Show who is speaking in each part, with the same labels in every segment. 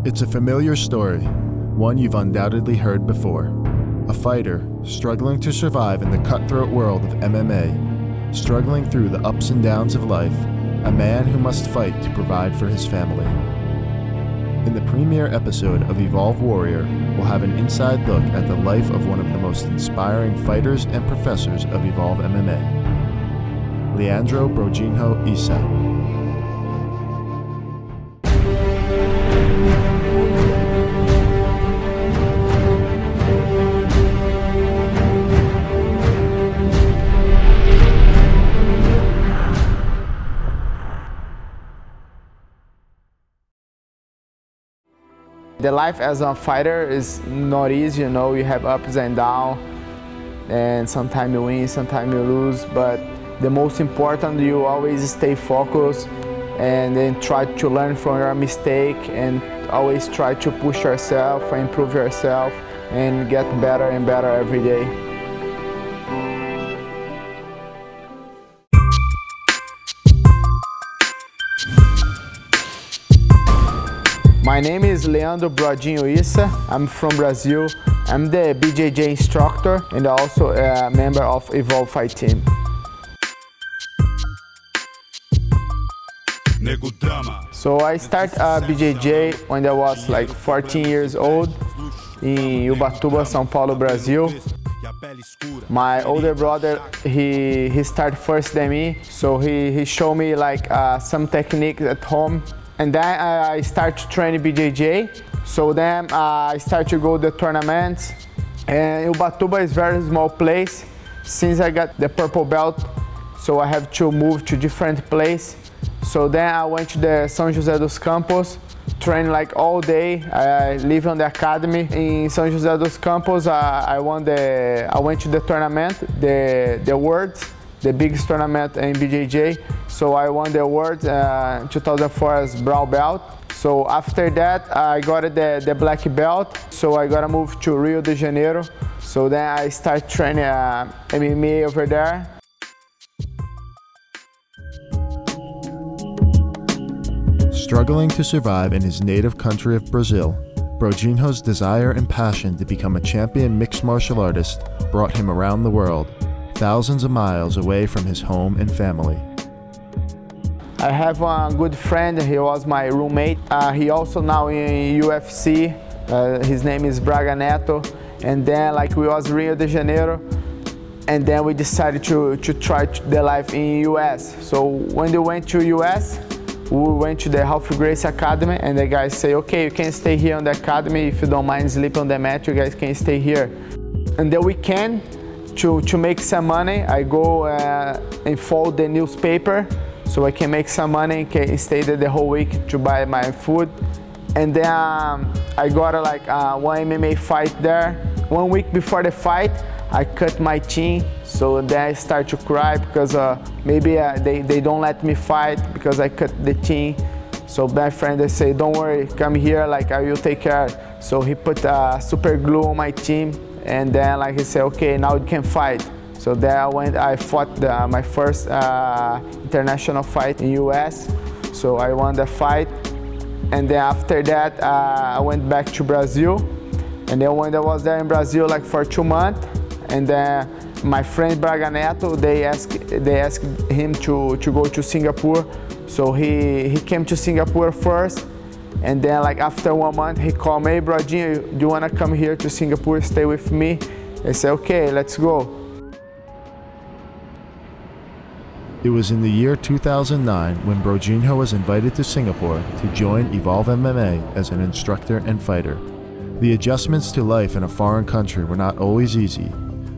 Speaker 1: It's a familiar story, one you've undoubtedly heard before. A fighter struggling to survive in the cutthroat world of MMA, struggling through the ups and downs of life, a man who must fight to provide for his family. In the premiere episode of Evolve Warrior, we'll have an inside look at the life of one of the most inspiring fighters and professors of Evolve MMA, Leandro Brodinho Issa.
Speaker 2: The life as a fighter is not easy, you know, you have ups and downs, and sometimes you win, sometimes you lose, but the most important, you always stay focused and then try to learn from your mistake and always try to push yourself and improve yourself and get better and better every day. My name is Leandro Brodinho Issa. I'm from Brazil. I'm the BJJ instructor and also a member of Evolve Fight Team. So I started BJJ when I was like 14 years old in Ubatuba, São Paulo, Brazil. My older brother, he started first than me, so he showed me like some techniques at home. And then I started training BJJ. So then I started to go to the tournaments. And Ubatuba is a very small place. Since I got the purple belt, so I have to move to different place. So then I went to the São José dos Campos, trained like all day. I live on the academy in São José dos Campos. I went to the tournament, the Worlds, the biggest tournament in BJJ. So I won the award 2004 as brown belt. So after that, I got the black belt. So I got to move to Rio de Janeiro. So then I started training MMA over there.
Speaker 1: Struggling to survive in his native country of Brazil, Brodinho's desire and passion to become a champion mixed martial artist brought him around the world, thousands of miles away from his home and family.
Speaker 2: I have a good friend, he was my roommate. He also now in UFC, his name is Braga Neto. And then like we was Rio de Janeiro, and then we decided to try the life in US. So when they went to US, we went to the Half Grace Academy, and the guys say, okay, you can stay here on the academy. If you don't mind sleeping on the mat, you guys can stay here. And the weekend, to make some money, I go and fold the newspaper, so I can make some money, can stay there the whole week to buy my food. And then I got like one MMA fight there. 1 week before the fight, I cut my chin, so then I start to cry because maybe they don't let me fight because I cut the chin. So my friend, they say, don't worry, come here, like I will take care. So he put super glue on my chin, and then like he said, okay, now you can fight. So then I fought my first international fight in US. So I won the fight. And then after that, I went back to Brazil. And then when I was there in Brazil like for 2 months, and then my friend Braga Neto, they asked him to go to Singapore. So he came to Singapore first. And then like after 1 month, he called me, hey, Brodinho, do you wanna come here to Singapore, stay with me? I said, okay, let's go.
Speaker 1: It was in the year 2009 when Brodinho was invited to Singapore to join Evolve MMA as an instructor and fighter. The adjustments to life in a foreign country were not always easy,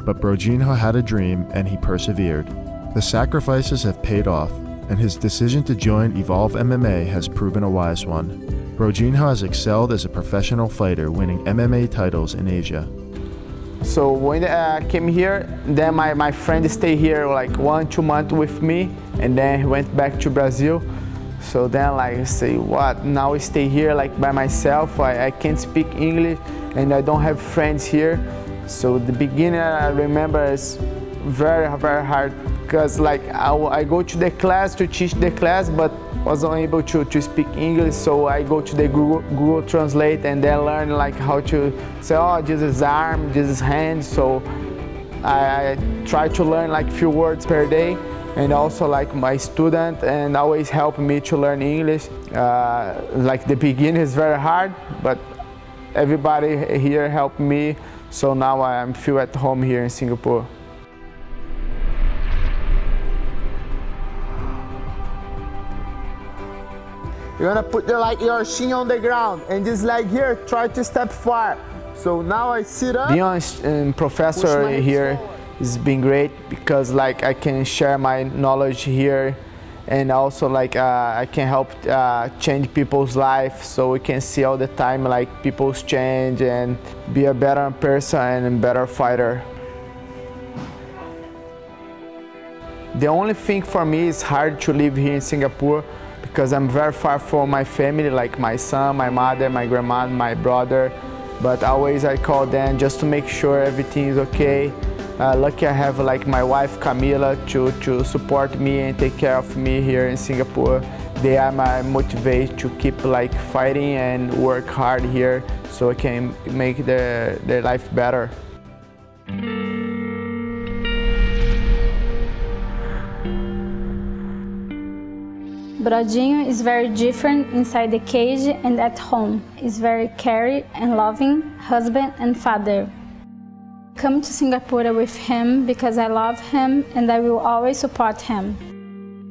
Speaker 1: but Brodinho had a dream and he persevered. The sacrifices have paid off, and his decision to join Evolve MMA has proven a wise one. Brodinho has excelled as a professional fighter, winning MMA titles in Asia.
Speaker 2: So when I came here, then my friend stayed here like 1-2 months with me, and then he went back to Brazil. So then like I say, what, now I stay here like by myself, I can't speak English and I don't have friends here. So the beginning I remember is very hard because like I go to the class to teach the class, but wasn't able to speak English, so I go to the Google Translate and then learn like how to say, oh, this is arm, this is hand. So I try to learn like few words per day, and also like my student and always help me to learn English. Like the beginning is very hard, but everybody here helped me, so now I feel at home here in Singapore. You're gonna put your shin on the ground and just like here, try to step far. So now I sit up. Being a professor here has been great because like I can share my knowledge here, and also like I can help change people's life, so we can see all the time like people's change and be a better person and a better fighter. The only thing for me is hard to live here in Singapore because I'm very far from my family, like my son, my mother, my grandma, my brother. But always I call them just to make sure everything is okay. Lucky I have like my wife Camila to support me and take care of me here in Singapore. They are my motivation to keep like fighting and work hard here so I can make their life better.
Speaker 3: Brodinho is very different inside the cage and at home. He's very caring and loving husband and father. Come to Singapore with him because I love him and I will always support him.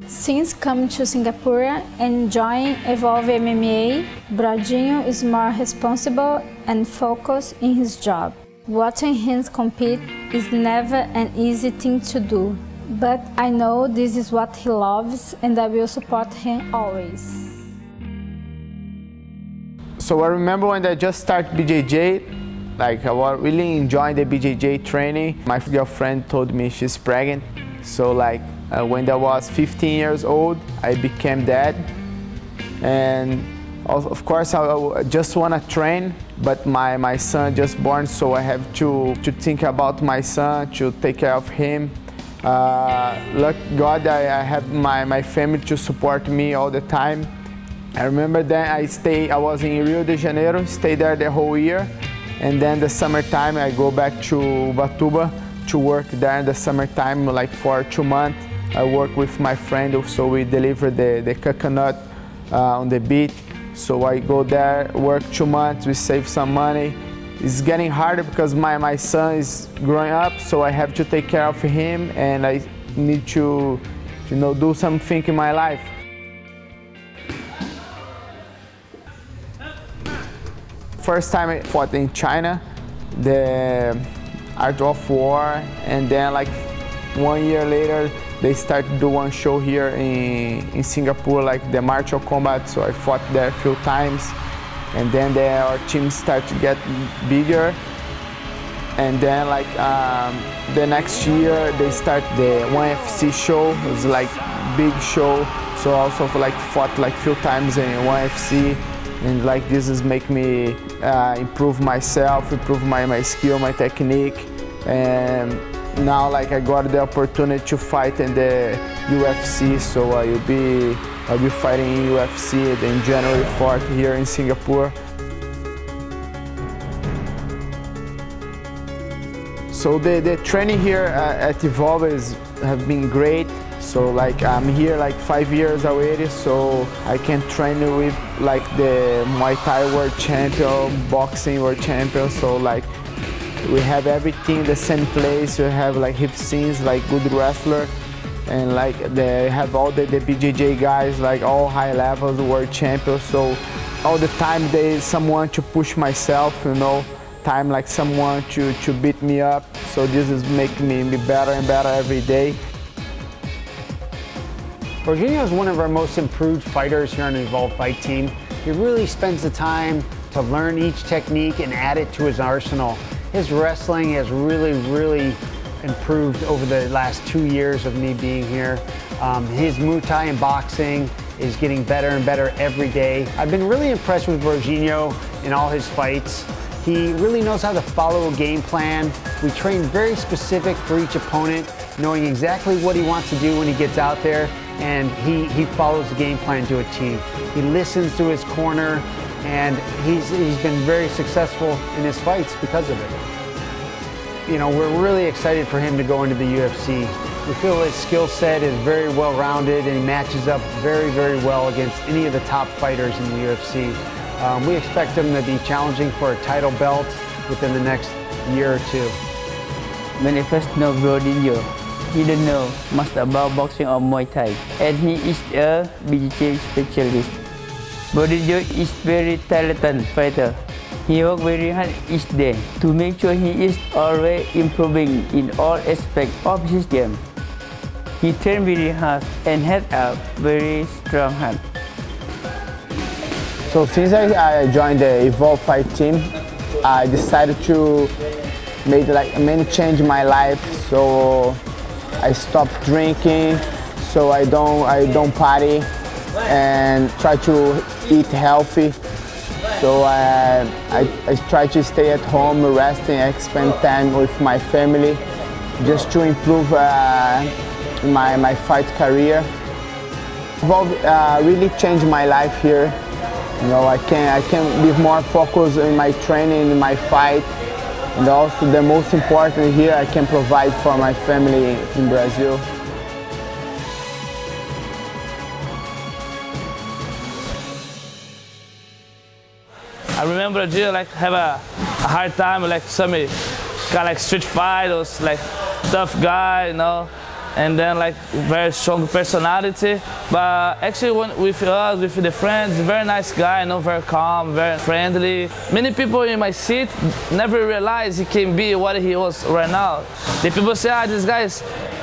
Speaker 3: Since coming to Singapore and joining Evolve MMA, Brodinho is more responsible and focused in his job. Watching him compete is never an easy thing to do. But I know this is what he loves and I will support him always.
Speaker 2: So I remember when I just started BJJ, like I was really enjoying the BJJ training. My girlfriend told me she's pregnant. So like when I was 15 years old, I became dad. And of course I just want to train, but my son just born, so I have to think about my son, to take care of him. Luck God, I have my family to support me all the time. I remember that I was in Rio de Janeiro, stayed there the whole year, and then the summertime I go back to Ubatuba to work there in the summertime, like for 2 months. I work with my friend, so we deliver the coconut on the beach. So I go there, work 2 months, we save some money. It's getting harder because my son is growing up, so I have to take care of him and I need to do something in my life. First time I fought in China, the Art of War, and then like 1 year later they started to do one show here in Singapore, like the martial combat, so I fought there a few times. And then our team started to get bigger. And then like the next year they start the 1FC show. It was like big show. So also like fought like few times in 1FC. And like this is make me improve myself, improve my skill, my technique. And now like I got the opportunity to fight in the UFC, so I'll be fighting in UFC in January 4th here in Singapore. So the training here at Evolve have been great. So like I'm here like 5 years already, so I can train with like the Muay Thai world champion, boxing world champion. So like we have everything in the same place. We have like hip scenes, like good wrestler. And like they have all the BJJ guys, like all high levels, world champions. So all the time there is someone to push myself, time like someone to beat me up. So this is making me better and better every day.
Speaker 4: Brodinho is one of our most improved fighters here on the Evolve Fight team. He really spends the time to learn each technique and add it to his arsenal. His wrestling has really improved over the last 2 years of me being here. His Muay Thai and boxing is getting better and better every day. I've been really impressed with Brodinho in all his fights. He really knows how to follow a game plan. We train very specific for each opponent, knowing exactly what he wants to do when he gets out there, and he follows the game plan to a T. He listens to his corner, and he's been very successful in his fights because of it. You know, we're really excited for him to go into the UFC. We feel his skill set is very well-rounded, and he matches up very, very well against any of the top fighters in the UFC. We expect him to be challenging for a title belt within the next year or two.
Speaker 5: When I first know Brodinho, he didn't know much about boxing or Muay Thai, and he is a BJJ specialist. Brodinho is very talented fighter. He works very hard each day to make sure he is always improving in all aspects of his game. He trains very hard and has a very strong heart.
Speaker 2: So since I joined the Evolve Fight team, I decided to make many change in my life. So I stopped drinking, so I don't party, and try to eat healthy. So I try to stay at home, resting, and spend time with my family, just to improve my fight career. Evolve really changed my life here. You know, I can be more focused in my training, in my fight, and also the most important here, I can provide for my family in Brazil.
Speaker 6: I remember Brazil have a hard time, some got street fight, was tough guy, you know, and then very strong personality. But actually with us, with the friends, very nice guy, you know, very calm, very friendly. Many people in my seat never realized he can be what he was right now. The people say, this guy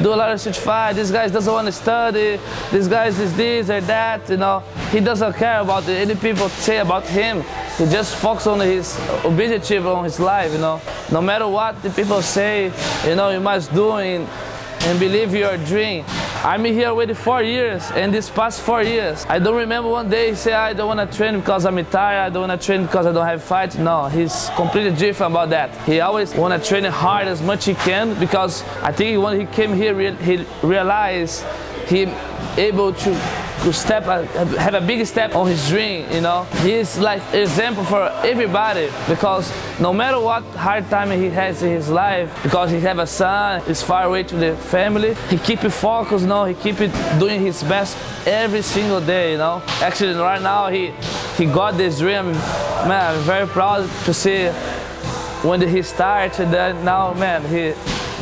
Speaker 6: do a lot of street fight, this guy doesn't want to study, this guy is this or that, you know. He doesn't care about any people say about him. He just focuses on his objective, on his life, you know. No matter what the people say, you know, you must do and believe your dream. I'm here with 4 years, and this past 4 years, I don't remember one day he said, I don't want to train because I'm tired, I don't want to train because I don't have fight. No, he's completely different about that. He always want to train hard as much he can, because I think when he came here, he realized he able to have a big step on his dream, you know. He's example for everybody, because no matter what hard time he has in his life, because he have a son, he's far away to the family, he keep it focused, you know, he keep it doing his best every single day, you know. Actually, right now he got this dream. Man, I'm very proud to see when he started, and then now, man, he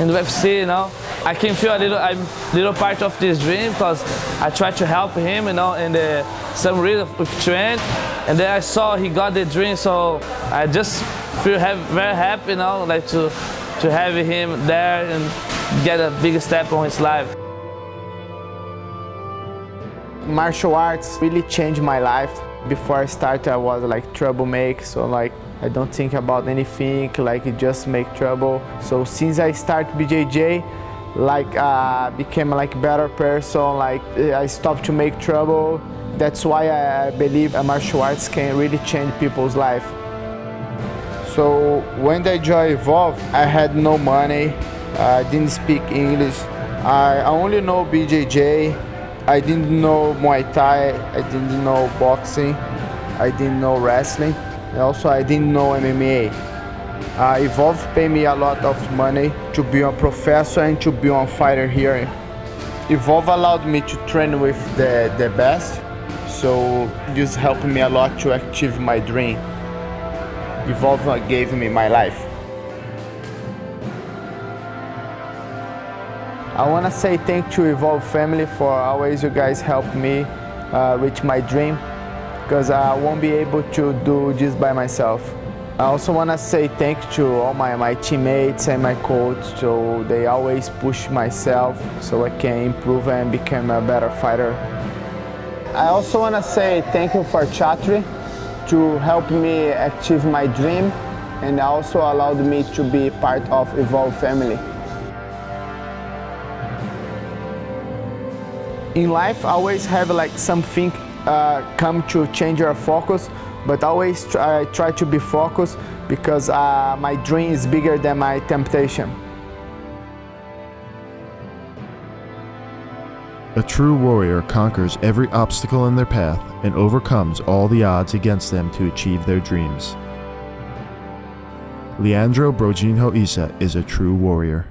Speaker 6: in the UFC, you know. I can feel I'm a little part of this dream, because I try to help him, you know, in some reason with train, and then I saw he got the dream, so I just feel very happy, you know, to have him there and get a big step on his life.
Speaker 2: Martial arts really changed my life. Before I started, I was troublemaker, so I don't think about anything, just make trouble. So since I started BJJ, became a better person, I stopped to make trouble. That's why I believe martial arts can really change people's life. So when I joined Evolve, I had no money, I didn't speak English, I only know BJJ, I didn't know Muay Thai, I didn't know boxing, I didn't know wrestling, and also I didn't know MMA. Evolve paid me a lot of money to be a professor and to be a fighter here. Evolve allowed me to train with the best, so this helped me a lot to achieve my dream. Evolve gave me my life. I want to say thank you to Evolve family for always you guys help me reach my dream, because I won't be able to do this by myself. I also want to say thank you to all my teammates and my coach, so they always push myself so I can improve and become a better fighter. I also want to say thank you for Chatri to help me achieve my dream, and also allowed me to be part of Evolve family. In life, I always have something come to change your focus, but always try to be focused, because my dream is bigger than my temptation.
Speaker 1: A true warrior conquers every obstacle in their path and overcomes all the odds against them to achieve their dreams. Leandro Brodinho Issa is a true warrior.